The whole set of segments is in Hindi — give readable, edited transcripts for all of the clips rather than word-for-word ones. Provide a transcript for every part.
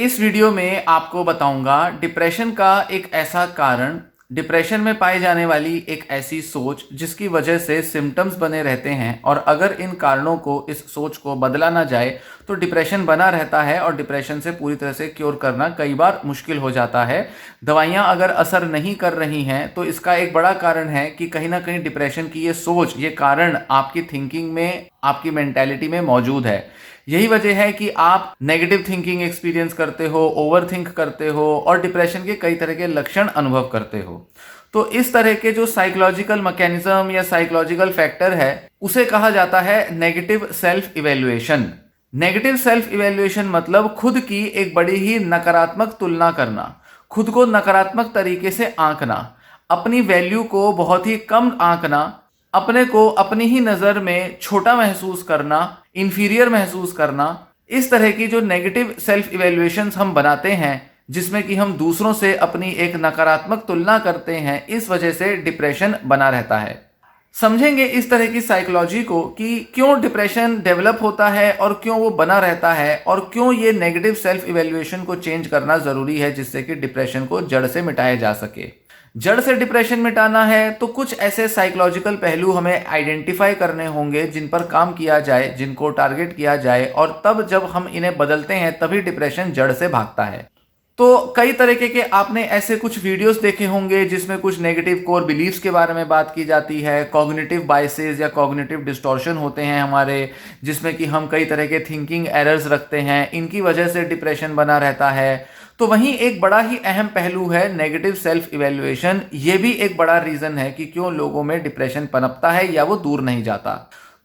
इस वीडियो में आपको बताऊंगा डिप्रेशन का एक ऐसा कारण, डिप्रेशन में पाई जाने वाली एक ऐसी सोच जिसकी वजह से सिम्टम्स बने रहते हैं और अगर इन कारणों को, इस सोच को बदला ना जाए तो डिप्रेशन बना रहता है और डिप्रेशन से पूरी तरह से क्योर करना कई बार मुश्किल हो जाता है। दवाइयां अगर असर नहीं कर रही हैं तो इसका एक बड़ा कारण है कि कहीं ना कहीं डिप्रेशन की ये सोच, ये कारण आपकी थिंकिंग में, आपकी मेंटेलिटी में मौजूद है। यही वजह है कि आप नेगेटिव थिंकिंग एक्सपीरियंस करते हो, ओवर थिंक करते हो और डिप्रेशन के कई तरह के लक्षण अनुभव करते हो। तो इस तरह के जो साइकोलॉजिकल मैकेनिज्म या साइकोलॉजिकल फैक्टर है उसे कहा जाता है negative self evaluation. Negative self evaluation मतलब खुद की एक बड़ी ही नकारात्मक तुलना करना, खुद को नकारात्मक तरीके से आंकना, अपनी वैल्यू को बहुत ही कम आंकना, अपने को अपनी ही नज़र में छोटा महसूस करना, इंफीरियर महसूस करना। इस तरह की जो नेगेटिव सेल्फ इवेल्युएशंस हम बनाते हैं जिसमें कि हम दूसरों से अपनी एक नकारात्मक तुलना करते हैं, इस वजह से डिप्रेशन बना रहता है। समझेंगे इस तरह की साइकोलॉजी को कि क्यों डिप्रेशन डेवलप होता है और क्यों वो बना रहता है और क्यों ये नेगेटिव सेल्फ इवेल्युएशन को चेंज करना ज़रूरी है जिससे कि डिप्रेशन को जड़ से मिटाया जा सके। जड़ से डिप्रेशन मिटाना है तो कुछ ऐसे साइकोलॉजिकल पहलू हमें आइडेंटिफाई करने होंगे जिन पर काम किया जाए, जिनको टारगेट किया जाए, और तब जब हम इन्हें बदलते हैं तभी डिप्रेशन जड़ से भागता है। तो कई तरीके के आपने ऐसे कुछ वीडियोस देखे होंगे जिसमें कुछ नेगेटिव कोर बिलीफ्स के बारे में बात की जाती है, कॉग्निटिव बायसेस या कॉग्निटिव डिस्टॉर्शन होते हैं हमारे, जिसमें कि हम कई तरह के थिंकिंग एरर्स रखते हैं, इनकी वजह से डिप्रेशन बना रहता है। तो वहीं एक बड़ा ही अहम पहलू है नेगेटिव सेल्फ इवेल्युएशन। ये भी एक बड़ा रीजन है कि क्यों लोगों में डिप्रेशन पनपता है या वो दूर नहीं जाता।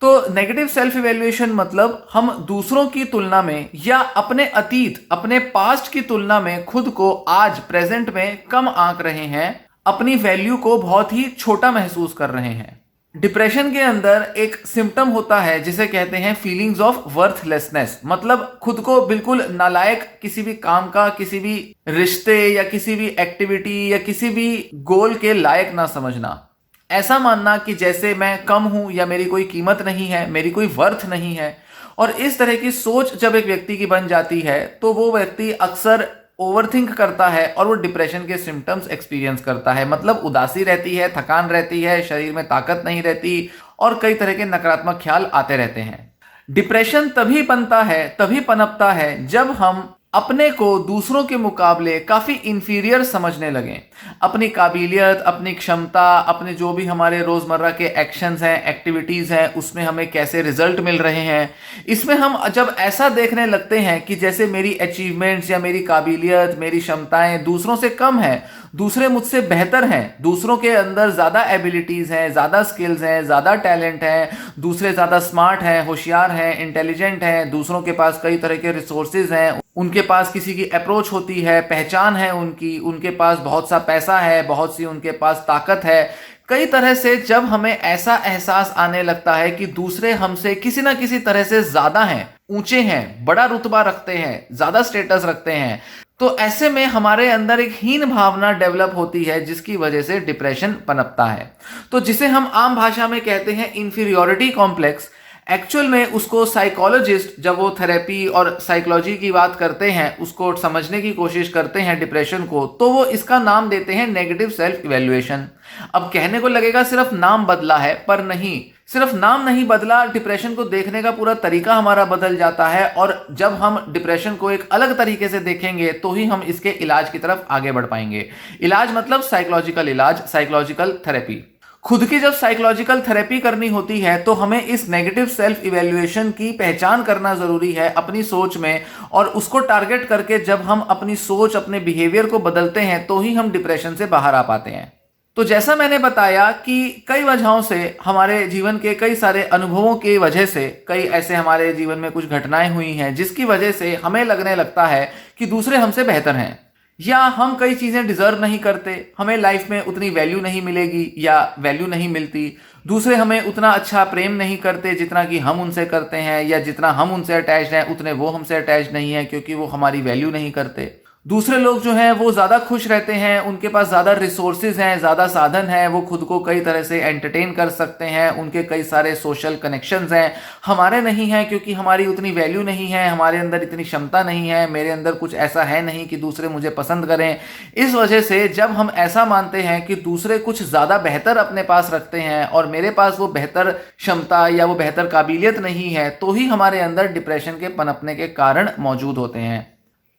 तो नेगेटिव सेल्फ इवेल्युएशन मतलब हम दूसरों की तुलना में या अपने अतीत, अपने पास्ट की तुलना में खुद को आज प्रेजेंट में कम आंक रहे हैं, अपनी वैल्यू को बहुत ही छोटा महसूस कर रहे हैं। डिप्रेशन के अंदर एक सिम्टम होता है जिसे कहते हैं फीलिंग्स ऑफ वर्थलेसनेस, मतलब खुद को बिल्कुल नालायक, किसी भी काम का, किसी भी रिश्ते या किसी भी एक्टिविटी या किसी भी गोल के लायक ना समझना। ऐसा मानना कि जैसे मैं कम हूं या मेरी कोई कीमत नहीं है, मेरी कोई वर्थ नहीं है। और इस तरह की सोच जब एक व्यक्ति की बन जाती है तो वो व्यक्ति अक्सर ओवरथिंक करता है और वो डिप्रेशन के सिम्टम्स एक्सपीरियंस करता है। मतलब उदासी रहती है, थकान रहती है, शरीर में ताकत नहीं रहती और कई तरह के नकारात्मक ख्याल आते रहते हैं। डिप्रेशन तभी बनता है, तभी पनपता है जब हम अपने को दूसरों के मुकाबले काफ़ी इंफीरियर समझने लगें। अपनी काबिलियत, अपनी क्षमता, अपने जो भी हमारे रोज़मर्रा के एक्शंस हैं, एक्टिविटीज़ हैं, उसमें हमें कैसे रिजल्ट मिल रहे हैं, इसमें हम जब ऐसा देखने लगते हैं कि जैसे मेरी अचीवमेंट्स या मेरी काबिलियत, मेरी क्षमताएं दूसरों से कम है, दूसरे मुझसे बेहतर हैं, दूसरों के अंदर ज़्यादा एबिलिटीज़ हैं, ज़्यादा स्किल्स हैं, ज़्यादा टैलेंट हैं, दूसरे ज़्यादा स्मार्ट हैं, होशियार हैं, इंटेलिजेंट हैं, दूसरों के पास कई तरह के रिसोर्सेज हैं, उनके पास किसी की अप्रोच होती है, पहचान है उनकी, उनके पास बहुत सा पैसा है, बहुत सी उनके पास ताकत है। कई तरह से जब हमें ऐसा एहसास आने लगता है कि दूसरे हमसे किसी ना किसी तरह से ज़्यादा हैं, ऊंचे हैं, बड़ा रुतबा रखते हैं, ज़्यादा स्टेटस रखते हैं, तो ऐसे में हमारे अंदर एक हीन भावना डेवलप होती है जिसकी वजह से डिप्रेशन पनपता है। तो जिसे हम आम भाषा में कहते हैं इंफीरियोरिटी कॉम्प्लेक्स, एक्चुअल में उसको साइकोलॉजिस्ट जब वो थेरेपी और साइकोलॉजी की बात करते हैं, उसको समझने की कोशिश करते हैं डिप्रेशन को, तो वो इसका नाम देते हैं नेगेटिव सेल्फ इवेल्युएशन। अब कहने को लगेगा सिर्फ नाम बदला है, पर नहीं, सिर्फ नाम नहीं बदला, डिप्रेशन को देखने का पूरा तरीका हमारा बदल जाता है। और जब हम डिप्रेशन को एक अलग तरीके से देखेंगे तो ही हम इसके इलाज की तरफ आगे बढ़ पाएंगे। इलाज मतलब साइकोलॉजिकल इलाज, साइकोलॉजिकल थेरेपी। खुद की जब साइकोलॉजिकल थेरेपी करनी होती है तो हमें इस नेगेटिव सेल्फ इवेल्युएशन की पहचान करना जरूरी है अपनी सोच में, और उसको टारगेट करके जब हम अपनी सोच, अपने बिहेवियर को बदलते हैं तो ही हम डिप्रेशन से बाहर आ पाते हैं। तो जैसा मैंने बताया कि कई वजहों से, हमारे जीवन के कई सारे अनुभवों की वजह से, कई ऐसे हमारे जीवन में कुछ घटनाएं हुई हैं जिसकी वजह से हमें लगने लगता है कि दूसरे हमसे बेहतर हैं, या हम कई चीज़ें डिजर्व नहीं करते, हमें लाइफ में उतनी वैल्यू नहीं मिलेगी या वैल्यू नहीं मिलती, दूसरे हमें उतना अच्छा प्रेम नहीं करते जितना कि हम उनसे करते हैं, या जितना हम उनसे अटैच्ड हैं उतने वो हमसे अटैच नहीं है क्योंकि वो हमारी वैल्यू नहीं करते। दूसरे लोग जो हैं वो ज़्यादा खुश रहते हैं, उनके पास ज़्यादा रिसोर्सेज हैं, ज़्यादा साधन हैं, वो खुद को कई तरह से एंटरटेन कर सकते हैं, उनके कई सारे सोशल कनेक्शंस हैं, हमारे नहीं हैं क्योंकि हमारी उतनी वैल्यू नहीं है, हमारे अंदर इतनी क्षमता नहीं है, मेरे अंदर कुछ ऐसा है नहीं कि दूसरे मुझे पसंद करें। इस वजह से जब हम ऐसा मानते हैं कि दूसरे कुछ ज़्यादा बेहतर अपने पास रखते हैं और मेरे पास वो बेहतर क्षमता या वो बेहतर काबिलियत नहीं है, तो ही हमारे अंदर डिप्रेशन के पनपने के कारण मौजूद होते हैं।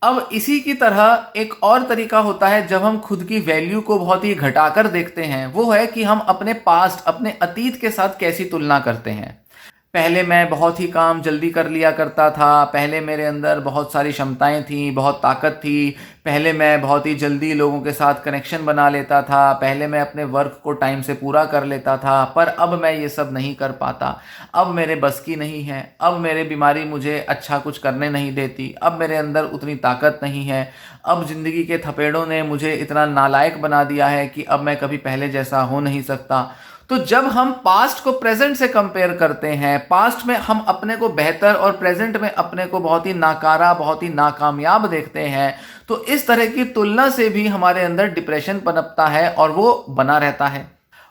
अब इसी की तरह एक और तरीका होता है जब हम खुद की वैल्यू को बहुत ही घटाकर देखते हैं, वो है कि हम अपने पास्ट, अपने अतीत के साथ कैसी तुलना करते हैं। पहले मैं बहुत ही काम जल्दी कर लिया करता था, पहले मेरे अंदर बहुत सारी क्षमताएं थी, बहुत ताकत थी, पहले मैं बहुत ही जल्दी लोगों के साथ कनेक्शन बना लेता था, पहले मैं अपने वर्क को टाइम से पूरा कर लेता था, पर अब मैं ये सब नहीं कर पाता, अब मेरे बस की नहीं है, अब मेरे बीमारी मुझे अच्छा कुछ करने नहीं देती, अब मेरे अंदर उतनी ताकत नहीं है, अब ज़िंदगी के थपेड़ों ने मुझे इतना नालायक बना दिया है कि अब मैं कभी पहले जैसा हो नहीं सकता। तो जब हम पास्ट को प्रेजेंट से कंपेयर करते हैं, पास्ट में हम अपने को बेहतर और प्रेजेंट में अपने को बहुत ही नाकारा, बहुत ही नाकामयाब देखते हैं, तो इस तरह की तुलना से भी हमारे अंदर डिप्रेशन पनपता है और वो बना रहता है।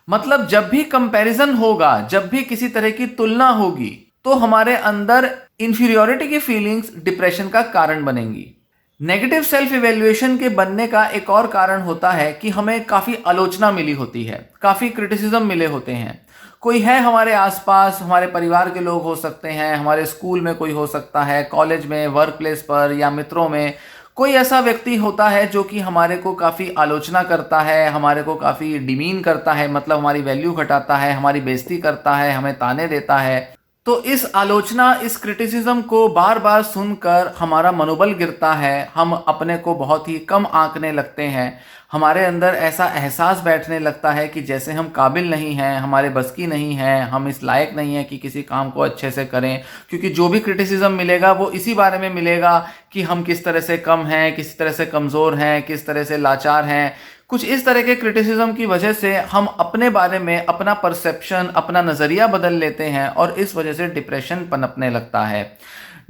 मतलब जब भी कंपैरिजन होगा, जब भी किसी तरह की तुलना होगी, तो हमारे अंदर इंफीरियोरिटी की फीलिंग्स डिप्रेशन का कारण बनेंगी। नेगेटिव सेल्फ इवेल्युएशन के बनने का एक और कारण होता है कि हमें काफ़ी आलोचना मिली होती है, काफ़ी क्रिटिसिज्म मिले होते हैं। कोई है हमारे आसपास, हमारे परिवार के लोग हो सकते हैं, हमारे स्कूल में कोई हो सकता है, कॉलेज में, वर्क प्लेस पर या मित्रों में कोई ऐसा व्यक्ति होता है जो कि हमारे को काफ़ी आलोचना करता है, हमारे को काफ़ी डिमीन करता है, मतलब हमारी वैल्यू घटाता है, हमारी बेइज्जती करता है, हमें ताने देता है। तो इस आलोचना, इस क्रिटिसिज्म को बार बार सुनकर हमारा मनोबल गिरता है, हम अपने को बहुत ही कम आंकने लगते हैं, हमारे अंदर ऐसा एहसास बैठने लगता है कि जैसे हम काबिल नहीं हैं, हमारे बस की नहीं है, हम इस लायक नहीं है कि किसी काम को अच्छे से करें, क्योंकि जो भी क्रिटिसिज्म मिलेगा वो इसी बारे में मिलेगा कि हम किस तरह से कम हैं, किस तरह से कमज़ोर हैं, किस तरह से लाचार हैं। कुछ इस तरह के क्रिटिसिज्म की वजह से हम अपने बारे में अपना परसेप्शन, अपना नज़रिया बदल लेते हैं और इस वजह से डिप्रेशन पनपने लगता है।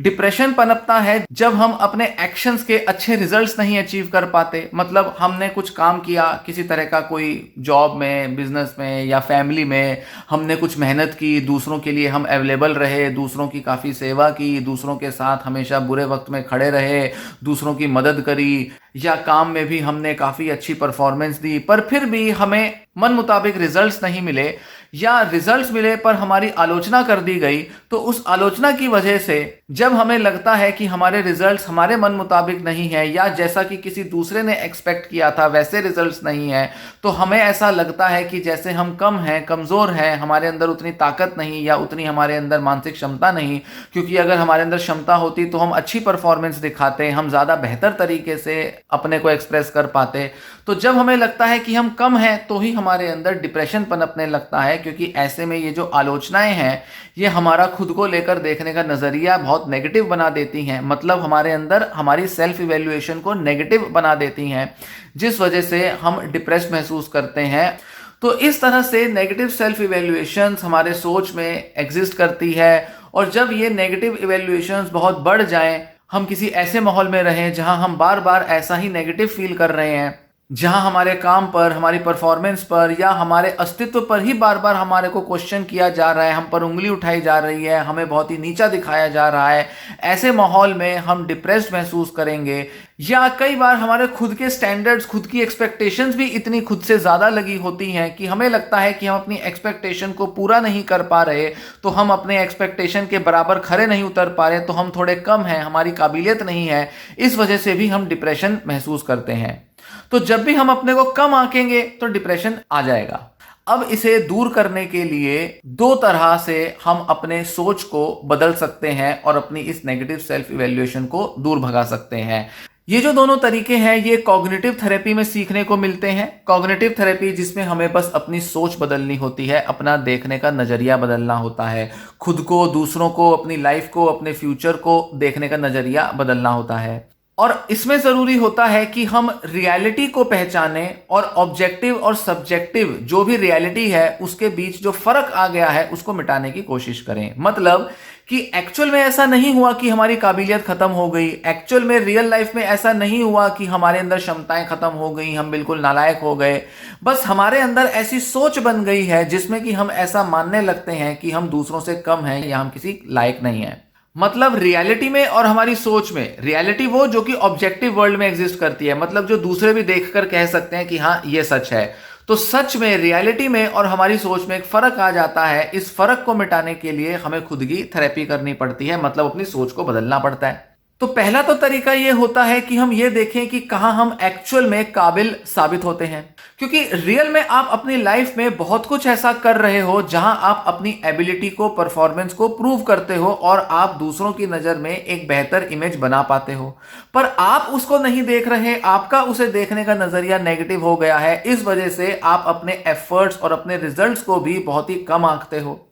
डिप्रेशन पनपता है जब हम अपने एक्शंस के अच्छे रिजल्ट्स नहीं अचीव कर पाते। मतलब हमने कुछ काम किया, किसी तरह का कोई जॉब में, बिजनेस में या फैमिली में हमने कुछ मेहनत की, दूसरों के लिए हम अवेलेबल रहे, दूसरों की काफ़ी सेवा की, दूसरों के साथ हमेशा बुरे वक्त में खड़े रहे, दूसरों की मदद करी, या काम में भी हमने काफ़ी अच्छी परफॉर्मेंस दी, पर फिर भी हमें मन मुताबिक रिजल्ट्स नहीं मिले, या रिजल्ट्स मिले पर हमारी आलोचना कर दी गई, तो उस आलोचना की वजह से जब हमें लगता है कि हमारे रिजल्ट्स हमारे मन मुताबिक नहीं है, या जैसा कि किसी दूसरे ने एक्सपेक्ट किया था वैसे रिजल्ट्स नहीं है, तो हमें ऐसा लगता है कि जैसे हम कम हैं, कमज़ोर हैं, हमारे अंदर उतनी ताकत नहीं या उतनी हमारे अंदर मानसिक क्षमता नहीं। क्योंकि अगर हमारे अंदर क्षमता होती तो हम अच्छी परफॉर्मेंस दिखाते, हम ज़्यादा बेहतर तरीके से अपने को एक्सप्रेस कर पाते। तो जब हमें लगता है कि हम कम हैं, तो ही हमारे अंदर डिप्रेशन पनपने लगता है, क्योंकि ऐसे में ये जो आलोचनाएं हैं ये हमारा खुद को लेकर देखने का नज़रिया बहुत नेगेटिव बना देती हैं। मतलब हमारे अंदर हमारी सेल्फ इवेल्युएशन को नेगेटिव बना देती हैं, जिस वजह से हम डिप्रेस महसूस करते हैं। तो इस तरह से नेगेटिव सेल्फ इवेल्युएशंस हमारे सोच में एग्जिस्ट करती है, और जब ये नेगेटिव इवेल्युएशंस बहुत बढ़ जाएं, हम किसी ऐसे माहौल में रहें जहां हम बार बार ऐसा ही नेगेटिव फील कर रहे हैं, जहां हमारे काम पर, हमारी परफॉर्मेंस पर या हमारे अस्तित्व पर ही बार बार हमारे को क्वेश्चन किया जा रहा है, हम पर उंगली उठाई जा रही है, हमें बहुत ही नीचा दिखाया जा रहा है, ऐसे माहौल में हम डिप्रेस्ड महसूस करेंगे। या कई बार हमारे खुद के स्टैंडर्ड्स, खुद की एक्सपेक्टेशंस भी इतनी खुद से ज़्यादा लगी होती हैं कि हमें लगता है कि हम अपनी एक्सपेक्टेशन को पूरा नहीं कर पा रहे, तो हम अपने एक्सपेक्टेशन के बराबर खरे नहीं उतर पा रहे, तो हम थोड़े कम हैं, हमारी काबिलियत नहीं है। इस वजह से भी हम डिप्रेशन महसूस करते हैं। तो जब भी हम अपने को कम आंकेंगे तो डिप्रेशन आ जाएगा। अब इसे दूर करने के लिए दो तरह से हम अपने सोच को बदल सकते हैं और अपनी इस नेगेटिव सेल्फ इवेल्युएशन को दूर भगा सकते हैं। ये जो दोनों तरीके हैं ये कॉग्निटिव थेरेपी में सीखने को मिलते हैं। कॉग्निटिव थेरेपी जिसमें हमें बस अपनी सोच बदलनी होती है, अपना देखने का नज़रिया बदलना होता है, खुद को, दूसरों को, अपनी लाइफ को, अपने फ्यूचर को देखने का नज़रिया बदलना होता है। और इसमें जरूरी होता है कि हम रियलिटी को पहचाने और ऑब्जेक्टिव और सब्जेक्टिव जो भी रियलिटी है उसके बीच जो फर्क आ गया है उसको मिटाने की कोशिश करें। मतलब कि एक्चुअल में ऐसा नहीं हुआ कि हमारी काबिलियत खत्म हो गई, एक्चुअल में रियल लाइफ में ऐसा नहीं हुआ कि हमारे अंदर क्षमताएं खत्म हो गई, हम बिल्कुल नालायक हो गए। बस हमारे अंदर ऐसी सोच बन गई है जिसमें कि हम ऐसा मानने लगते हैं कि हम दूसरों से कम हैं या हम किसी लायक नहीं हैं। मतलब रियलिटी में और हमारी सोच में, रियलिटी वो जो कि ऑब्जेक्टिव वर्ल्ड में एग्जिस्ट करती है, मतलब जो दूसरे भी देखकर कह सकते हैं कि हाँ ये सच है। तो सच में, रियलिटी में और हमारी सोच में एक फर्क आ जाता है। इस फर्क को मिटाने के लिए हमें खुद की थेरेपी करनी पड़ती है, मतलब अपनी सोच को बदलना पड़ता है। तो पहला तो तरीका यह होता है कि हम ये देखें कि कहां हम एक्चुअल में काबिल साबित होते हैं, क्योंकि रियल में आप अपनी लाइफ में बहुत कुछ ऐसा कर रहे हो जहां आप अपनी एबिलिटी को, परफॉर्मेंस को प्रूव करते हो और आप दूसरों की नजर में एक बेहतर इमेज बना पाते हो, पर आप उसको नहीं देख रहे। आपका उसे देखने का नजरिया नेगेटिव हो गया है। इस वजह से आप अपने एफर्ट्स और अपने रिजल्ट्स को भी बहुत ही कम आंकते हो।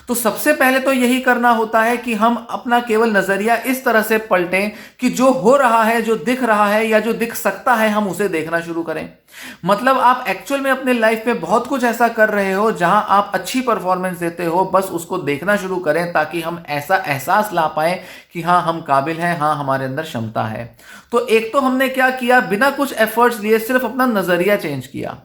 तो सबसे पहले तो यही करना होता है कि हम अपना केवल नजरिया इस तरह से पलटें कि जो हो रहा है, जो दिख रहा है या जो दिख सकता है, हम उसे देखना शुरू करें। मतलब आप एक्चुअल में अपने लाइफ में बहुत कुछ ऐसा कर रहे हो जहां आप अच्छी परफॉर्मेंस देते हो, बस उसको देखना शुरू करें ताकि हम ऐसा एहसास ला पाए कि हाँ हम काबिल हैं, हाँ हमारे अंदर क्षमता है। तो एक तो हमने क्या किया, बिना कुछ एफर्ट्स लिए सिर्फ अपना नजरिया चेंज किया।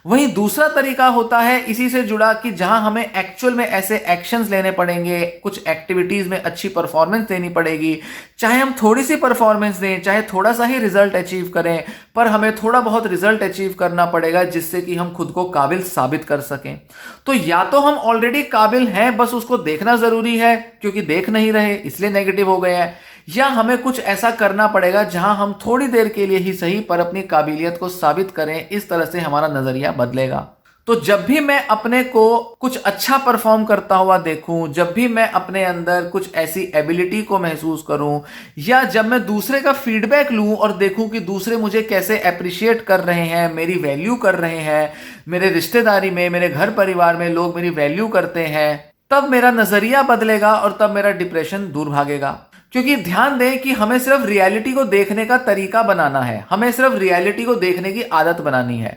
वहीं दूसरा तरीका होता है इसी से जुड़ा कि जहां हमें एक्चुअल में ऐसे एक्शंस लेने पड़ेंगे, कुछ एक्टिविटीज में अच्छी परफॉर्मेंस देनी पड़ेगी। चाहे हम थोड़ी सी परफॉर्मेंस दें, चाहे थोड़ा सा ही रिजल्ट अचीव करें, पर हमें थोड़ा बहुत रिजल्ट अचीव करना पड़ेगा जिससे कि हम खुद को काबिल साबित कर सकें। तो या तो हम ऑलरेडी काबिल हैं, बस उसको देखना जरूरी है, क्योंकि देख नहीं रहे इसलिए नेगेटिव हो गए हैं, या हमें कुछ ऐसा करना पड़ेगा जहां हम थोड़ी देर के लिए ही सही पर अपनी काबिलियत को साबित करें। इस तरह से हमारा नजरिया बदलेगा। तो जब भी मैं अपने को कुछ अच्छा परफॉर्म करता हुआ देखूं, जब भी मैं अपने अंदर कुछ ऐसी एबिलिटी को महसूस करूं, या जब मैं दूसरे का फीडबैक लूं और देखूं कि दूसरे मुझे कैसे अप्रिशिएट कर रहे हैं, मेरी वैल्यू कर रहे हैं, मेरे रिश्तेदारी में, मेरे घर परिवार में लोग मेरी वैल्यू करते हैं, तब मेरा नजरिया बदलेगा और तब मेरा डिप्रेशन दूर भागेगा। क्योंकि ध्यान दें कि हमें सिर्फ रियलिटी को देखने का तरीका बनाना है, हमें सिर्फ रियलिटी को देखने की आदत बनानी है।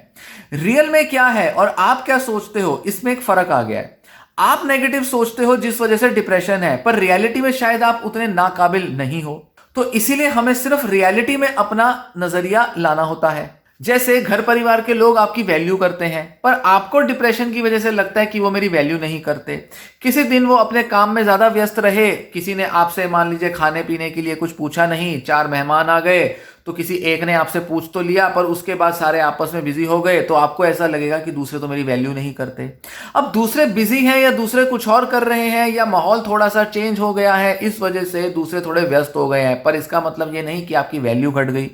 रियल में क्या है और आप क्या सोचते हो, इसमें एक फर्क आ गया है। आप नेगेटिव सोचते हो जिस वजह से डिप्रेशन है, पर रियलिटी में शायद आप उतने नाकाबिल नहीं हो। तो इसीलिए हमें सिर्फ रियलिटी में अपना नजरिया लाना होता है। जैसे घर परिवार के लोग आपकी वैल्यू करते हैं, पर आपको डिप्रेशन की वजह से लगता है कि वो मेरी वैल्यू नहीं करते। किसी दिन वो अपने काम में ज्यादा व्यस्त रहे, किसी ने आपसे मान लीजिए खाने पीने के लिए कुछ पूछा नहीं, 4 मेहमान आ गए तो किसी एक ने आपसे पूछ तो लिया, पर उसके बाद सारे आपस में बिजी हो गए, तो आपको ऐसा लगेगा कि दूसरे तो मेरी वैल्यू नहीं करते। अब दूसरे बिजी हैं या दूसरे कुछ और कर रहे हैं या माहौल थोड़ा सा चेंज हो गया है, इस वजह से दूसरे थोड़े व्यस्त हो गए हैं, पर इसका मतलब ये नहीं कि आपकी वैल्यू घट गई।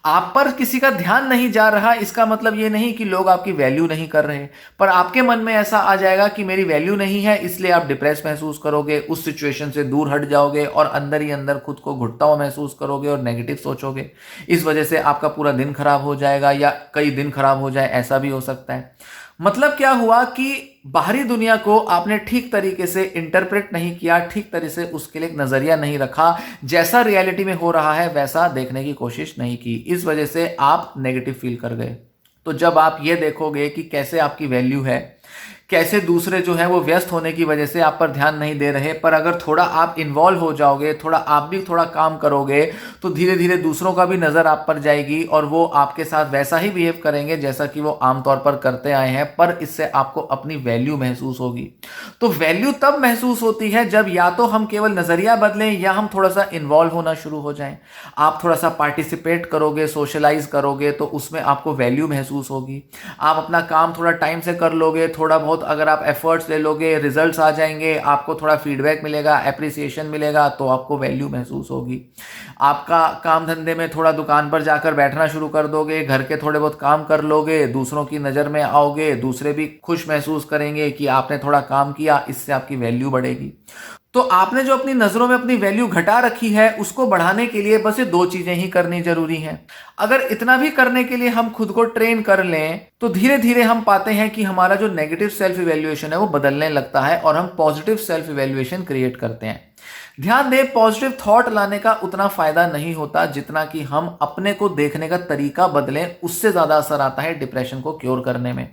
आप पर किसी का ध्यान नहीं जा रहा, इसका मतलब ये नहीं कि लोग आपकी वैल्यू नहीं कर रहे, पर आपके मन में ऐसा आ जाएगा कि मेरी वैल्यू नहीं है, इसलिए आप डिप्रेस महसूस करोगे, उस सिचुएशन से दूर हट जाओगे और अंदर ही अंदर खुद को घुटता हुआ महसूस करोगे और नेगेटिव सोचोगे। इस वजह से आपका पूरा दिन खराब हो जाएगा या कई दिन खराब हो जाए, ऐसा भी हो सकता है। मतलब क्या हुआ कि बाहरी दुनिया को आपने ठीक तरीके से इंटरप्रेट नहीं किया, ठीक तरह से उसके लिए एक नजरिया नहीं रखा, जैसा रियलिटी में हो रहा है वैसा देखने की कोशिश नहीं की। इस वजह से आप नेगेटिव फील कर गए। तो जब आप ये देखोगे कि कैसे आपकी वैल्यू है, कैसे दूसरे जो है वो व्यस्त होने की वजह से आप पर ध्यान नहीं दे रहे, पर अगर थोड़ा आप इन्वॉल्व हो जाओगे, थोड़ा आप भी थोड़ा काम करोगे, तो धीरे धीरे दूसरों का भी नजर आप पर जाएगी और वो आपके साथ वैसा ही बिहेव करेंगे जैसा कि वो आमतौर पर करते आए हैं, पर इससे आपको अपनी वैल्यू महसूस होगी। तो वैल्यू तब महसूस होती है जब या तो हम केवल नजरिया बदलें या हम थोड़ा सा इन्वॉल्व होना शुरू हो जाएं। आप थोड़ा सा पार्टिसिपेट करोगे, सोशलाइज करोगे, तो उसमें आपको वैल्यू महसूस होगी। आप अपना काम थोड़ा टाइम से कर लोगे, थोड़ा बहुत अगर आप एफर्ट्स ले लोगे, रिजल्ट्स आ जाएंगे, आपको थोड़ा फीडबैक मिलेगा, एप्रिसिएशन मिलेगा, तो आपको वैल्यू महसूस होगी। आपका काम धंधे में थोड़ा दुकान पर जाकर बैठना शुरू कर दोगे, घर के थोड़े बहुत काम कर लोगे, दूसरों की नज़र में आओगे, दूसरे भी खुश महसूस करेंगे कि आपने थोड़ा काम किया, इससे आपकी वैल्यू बढ़ेगी। तो आपने जो अपनी नजरों में अपनी वैल्यू घटा रखी है उसको बढ़ाने के लिए बस ये दो चीजें ही करनी जरूरी हैं। अगर इतना भी करने के लिए हम खुद को ट्रेन कर लें तो धीरे धीरे हम पाते हैं कि हमारा जो नेगेटिव सेल्फ इवैल्यूएशन है वो बदलने लगता है और हम पॉजिटिव सेल्फ इवैल्यूएशन क्रिएट करते हैं। ध्यान दें, पॉजिटिव थॉट लाने का उतना फायदा नहीं होता जितना कि हम अपने को देखने का तरीका बदलें, उससे ज्यादा असर आता है डिप्रेशन को क्योर करने में।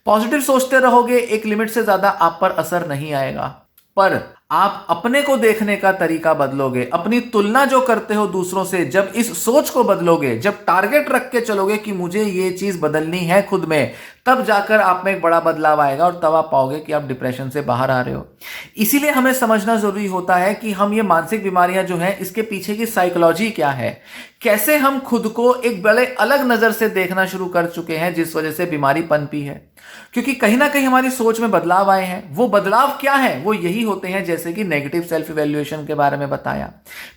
पॉजिटिव सोचते रहोगे, एक लिमिट से ज्यादा आप पर असर नहीं आएगा, पर आप अपने को देखने का तरीका बदलोगे, अपनी तुलना जो करते हो दूसरों से, जब इस सोच को बदलोगे, जब टारगेट रख के चलोगे कि मुझे ये चीज बदलनी है खुद में, तब जाकर आप में एक बड़ा बदलाव आएगा और तब आप पाओगे कि आप डिप्रेशन से बाहर आ रहे हो। इसीलिए हमें समझना जरूरी होता है कि हम ये मानसिक बीमारियां जो हैं इसके पीछे की साइकोलॉजी क्या है, कैसे हम खुद को एक बड़े अलग नजर से देखना शुरू कर चुके हैं जिस वजह से बीमारी पनपी है। क्योंकि कहीं ना कहीं हमारी सोच में बदलाव आए हैं। वो बदलाव क्या है? वो यही होते हैं जैसे कि नेगेटिव सेल्फ इवैल्यूएशन के बारे में बताया।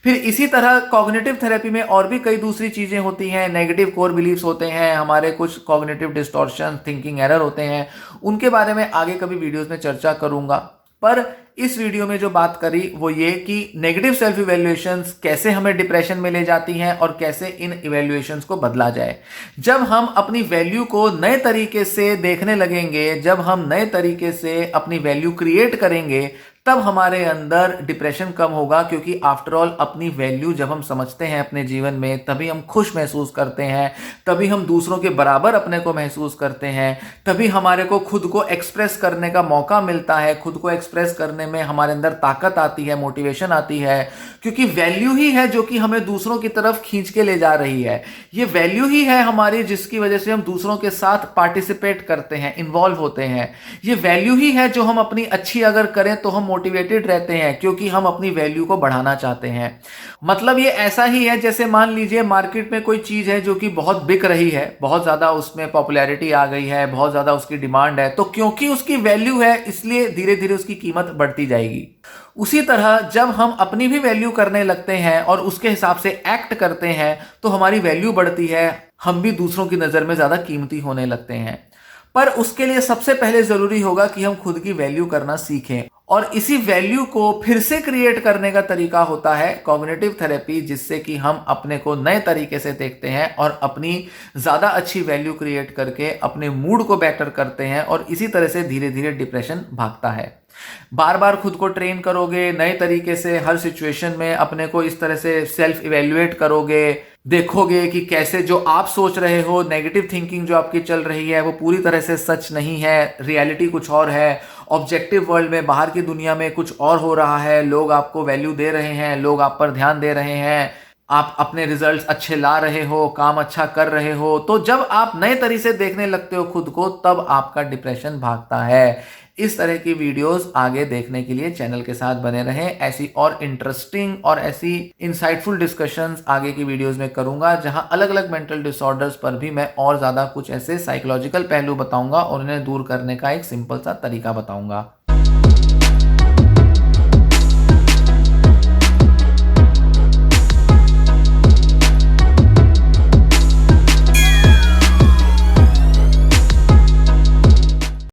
फिर इसी तरह कॉग्निटिव थेरेपी में और भी कई दूसरी चीजें होती हैं। नेगेटिव कोर बिलीफ्स होते हैं, हमारे कुछ कॉग्निटिव डिस्टॉर्शन, थिंकिंग एरर होते हैं, उनके बारे में आगे कभी वीडियोस में चर्चा करूंगा। पर इस वीडियो में जो बात करी वो ये कि नेगेटिव सेल्फ इवैल्यूएशंस कैसे हमें डिप्रेशन में ले जाती हैं और कैसे इन इवैल्यूएशंस को बदला जाए। जब हम अपनी वैल्यू को नए तरीके से देखने लगेंगे, जब हम नए तरीके से अपनी वैल्यू क्रिएट करेंगे, तब हमारे अंदर डिप्रेशन कम होगा। क्योंकि आफ्टर ऑल अपनी वैल्यू जब हम समझते हैं अपने जीवन में, तभी हम खुश महसूस करते हैं, तभी हम दूसरों के बराबर अपने को महसूस करते हैं, तभी हमारे को खुद को एक्सप्रेस करने का मौका मिलता है, खुद को एक्सप्रेस करने में हमारे अंदर ताकत आती है, मोटिवेशन आती है। क्योंकि वैल्यू ही है जो कि हमें दूसरों की तरफ खींच के ले जा रही है। ये वैल्यू ही है हमारी जिसकी वजह से हम दूसरों के साथ पार्टिसिपेट करते हैं, इन्वॉल्व होते हैं। ये वैल्यू ही है जो हम अपनी अच्छी अगर करें तो हम मोटिवेटेड रहते हैं, क्योंकि हम अपनी वैल्यू को बढ़ाना चाहते हैं। मतलब ये ऐसा ही है जैसे मान लीजिए मार्केट में कोई चीज है जो कि बहुत बिक रही है, बहुत ज्यादा उसमें पॉपुलैरिटी आ गई है, बहुत ज्यादा उसकी डिमांड है, तो क्योंकि उसकी वैल्यू है इसलिए धीरे धीरे उसकी कीमत बढ़ती जाएगी। उसी तरह जब हम अपनी भी वैल्यू करने लगते हैं और उसके हिसाब से एक्ट करते हैं तो हमारी वैल्यू बढ़ती है, हम भी दूसरों की नजर में ज्यादा कीमती होने लगते हैं। पर उसके लिए सबसे पहले जरूरी होगा कि हम खुद की वैल्यू करना सीखें, और इसी वैल्यू को फिर से क्रिएट करने का तरीका होता है कॉग्निटिव थेरेपी, जिससे कि हम अपने को नए तरीके से देखते हैं और अपनी ज्यादा अच्छी वैल्यू क्रिएट करके अपने मूड को बेटर करते हैं, और इसी तरह से धीरे धीरे डिप्रेशन भागता है। बार बार खुद को ट्रेन करोगे, नए तरीके से हर सिचुएशन में अपने को इस तरह से सेल्फ इवैल्यूएट करोगे, देखोगे कि कैसे जो आप सोच रहे हो, नेगेटिव थिंकिंग जो आपकी चल रही है वो पूरी तरह से सच नहीं है, रियलिटी कुछ और है। ऑब्जेक्टिव वर्ल्ड में, बाहर की दुनिया में कुछ और हो रहा है, लोग आपको वैल्यू दे रहे हैं, लोग आप पर ध्यान दे रहे हैं, आप अपने रिजल्ट्स अच्छे ला रहे हो, काम अच्छा कर रहे हो। तो जब आप नए तरीके से देखने लगते हो खुद को, तब आपका डिप्रेशन भागता है। इस तरह की वीडियोस आगे देखने के लिए चैनल के साथ बने रहें। ऐसी और इंटरेस्टिंग और ऐसी इंसाइटफुल डिस्कशंस आगे की वीडियोस में करूंगा, जहां अलग अलग मेंटल डिसऑर्डर्स पर भी मैं और ज्यादा कुछ ऐसे साइकोलॉजिकल पहलू बताऊंगा और उन्हें दूर करने का एक सिंपल सा तरीका बताऊंगा।